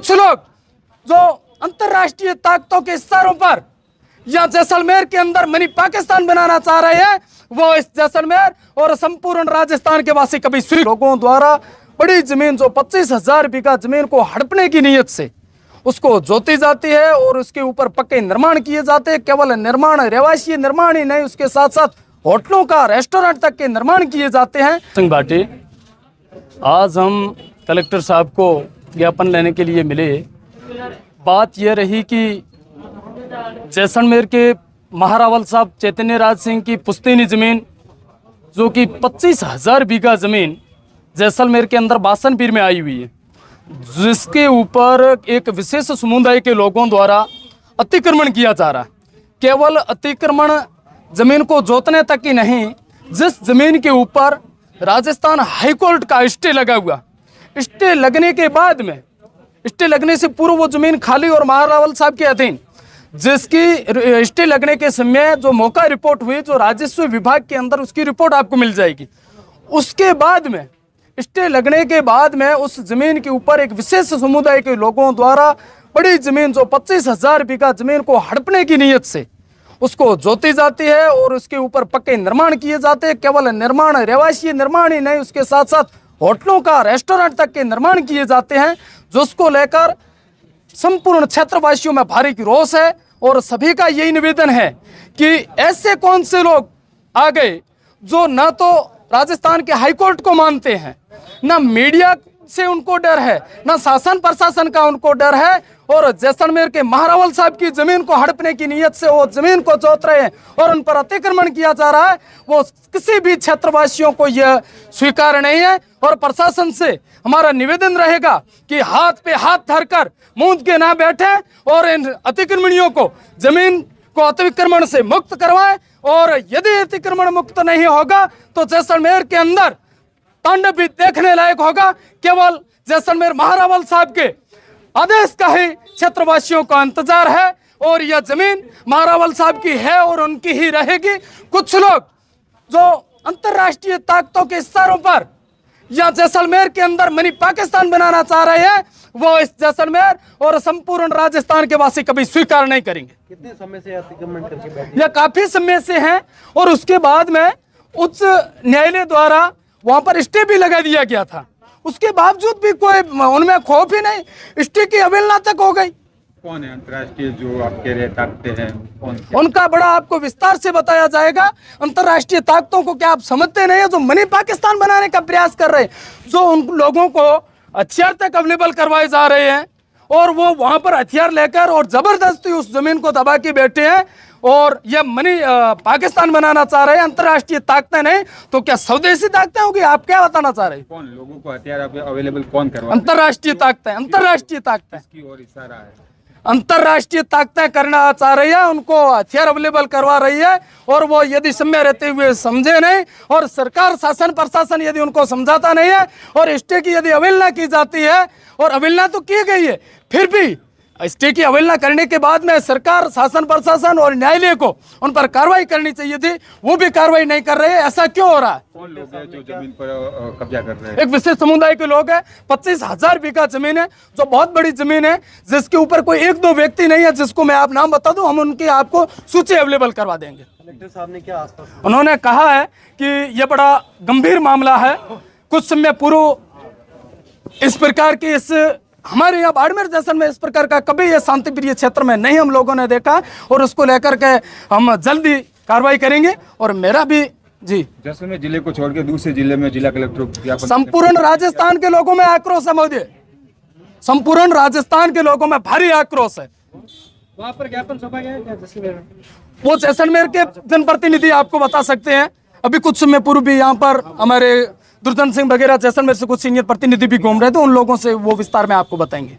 कुछ लोग जो अंतर्राष्ट्रीय ताकतों के इशारों पर या जैसलमेर के अंदर मिनी पाकिस्तान बनाना चाह रहे हैं, वो इस जैसलमेर और संपूर्ण राजस्थान के वासी कभी लोगों द्वारा बड़ी जमीन जो 25,000 बीघा जमीन को हड़पने की नीयत से उसको जोती जाती है और उसके ऊपर पक्के निर्माण किए जाते हैं। केवल निर्माण, रहवासी निर्माण ही नहीं, उसके साथ साथ होटलों का, रेस्टोरेंट तक के निर्माण किए जाते हैं। सिंह भाटी, आज हम कलेक्टर साहब को ज्ञापन लेने के लिए मिले। बात यह रही कि जैसलमेर के महारावल साहब चैतन्य राज सिंह की पुश्तैनी ज़मीन जो कि 25,000 बीघा ज़मीन जैसलमेर के अंदर बासनपीर में आई हुई है, जिसके ऊपर एक विशेष समुदाय के लोगों द्वारा अतिक्रमण किया जा रहा है। केवल अतिक्रमण ज़मीन को जोतने तक ही नहीं, जिस ज़मीन के ऊपर राजस्थान हाईकोर्ट का स्टे लगा हुआ, स्टे लगने के बाद में, स्टे लगने से पूर्व वो ज़मीन खाली और महारावल साहब के अधीन, जिसकी स्टे लगने के समय जो मौका रिपोर्ट हुई, जो राजस्व विभाग के अंदर उसकी रिपोर्ट आपको मिल जाएगी। उसके बाद में, स्टे लगने के बाद में उस जमीन के ऊपर एक विशेष समुदाय के लोगों द्वारा बड़ी जमीन जो 25,000 बीघा जमीन को हड़पने की नीयत से उसको जोती जाती है और उसके ऊपर पक्के निर्माण किए जाते हैं। केवल निर्माण, रहवासी निर्माण ही नहीं, उसके साथ साथ होटलों का, रेस्टोरेंट तक के निर्माण किए जाते हैं, जिसको लेकर संपूर्ण क्षेत्रवासियों में भारी रोष है। और सभी का यही निवेदन है कि ऐसे कौन से लोग आ गए जो ना तो राजस्थान के हाईकोर्ट को मानते हैं, ना मीडिया से उनको डर है, ना शासन प्रशासन का उनको डर है, और जैसलमेर के महारावल साहब की जमीन को हड़पने की नीयत से वो जमीन को जोत रहे हैं और उन पर अतिक्रमण किया जा रहा है। वो किसी भी क्षेत्रवासियों को यह स्वीकार नहीं है। और प्रशासन से हमारा निवेदन रहेगा कि हाथ पे हाथ धरकर मूंद के ना बैठे और इन अतिक्रमणियों को जमीन को अतिक्रमण से मुक्त करवाएं। और यदि अतिक्रमण मुक्त नहीं होगा तो जैसलमेर के अंदर तांडव भी देखने लायक होगा। केवल जैसलमेर महारावल साहब के आदेश का ही क्षेत्रवासियों का इंतजार है और यह जमीन महारावल साहब की है और उनकी ही रहेगी। कुछ लोग जो अंतर्राष्ट्रीय ताकतों के इशारों पर या जैसलमेर के अंदर मिनी पाकिस्तान बनाना चाह रहे हैं, वो इस जैसलमेर और संपूर्ण राजस्थान के वासी कभी स्वीकार नहीं करेंगे। कितने समय से अतिक्रमण करके बैठे? यह काफी समय से हैं और उसके बाद में उच्च न्यायालय द्वारा वहां पर स्टे भी लगा दिया गया था। उसके बावजूद भी कोई उनमें खौफ ही नहीं, स्टे की अवहेलना तक हो गई। कौन है अंतर्राष्ट्रीय जो आपके लिए ताकतें हैं, कौन से? उनका बड़ा आपको विस्तार से बताया जाएगा। अंतर्राष्ट्रीय ताकतों को क्या आप समझते नहीं है, जो मिनी पाकिस्तान बनाने का प्रयास कर रहे हैं, जो उन लोगों को हथियार तक अवेलेबल करवाए जा रहे हैं और वो वहां पर हथियार लेकर और जबरदस्ती उस जमीन को दबा के बैठे हैं और यह मिनी पाकिस्तान बनाना चाह रहे हैं। अंतर्राष्ट्रीय ताकतें नहीं तो क्या स्वदेशी ताकतें होगी? आप क्या बताना चाह रहे हैं? कौन लोगों को हथियार अवेलेबल कौन करवा? अंतर्राष्ट्रीय ताकतें, अंतर्राष्ट्रीय ताकतें की ओर इशारा है। अंतर्राष्ट्रीय ताकतें करना चाह रही है, उनको हथियार अवेलेबल करवा रही है और वो यदि समय रहते हुए समझे नहीं और सरकार, शासन प्रशासन यदि उनको समझाता नहीं है और स्टे की यदि अवहेलना की जाती है, और अवहेलना तो की गई है, फिर भी स्टे की अवहेलना करने के बाद में सरकार, शासन प्रशासन और न्यायालय को उन पर कार्रवाई करनी चाहिए थी, वो भी कार्रवाई नहीं कर रहे हैं। ऐसा क्यों हो रहा है? कौन लोग हैं जो जमीन पर कब्जा कर रहे हैं? एक विशेष समुदाय के लोग हैं। 25,000 बीघा जमीन है, जो बहुत बड़ी जमीन है, जिसके ऊपर कोई एक दो व्यक्ति नहीं है जिसको मैं आप नाम बता दूं, हम उनकी आपको सूची अवेलेबल करवा देंगे। कलेक्टर साहब ने क्या आश्वासन? उन्होंने कहा है कि यह बड़ा गंभीर मामला है। कुछ समय पूर्व इस प्रकार की हमारे यहाँ बाड़मेर जैसलमेर इस प्रकार का कभी यह शांतिप्रिय क्षेत्र में नहीं हम लोगों ने देखा और उसको लेकर के हम जल्दी कार्रवाई करेंगे। और मेरा भी जी, जैसलमेर जिले को छोड़ के दूसरे जिले में जिला कलेक्टर संपूर्ण राजस्थान के लोगों में आक्रोश है महोदय, संपूर्ण राजस्थान के लोगों में भारी आक्रोश है। वहाँ पर ज्ञापन सभा गया है क्या जैसलमेर में? वो जैसलमेर के जनप्रतिनिधि आपको बता सकते हैं। अभी कुछ समय पूर्व भी यहाँ पर हमारे दुर्जन सिंह वगैरह जैसलमेर से कुछ सीनियर प्रतिनिधि भी घूम रहे थे, उन लोगों से वो विस्तार में आपको बताएंगे।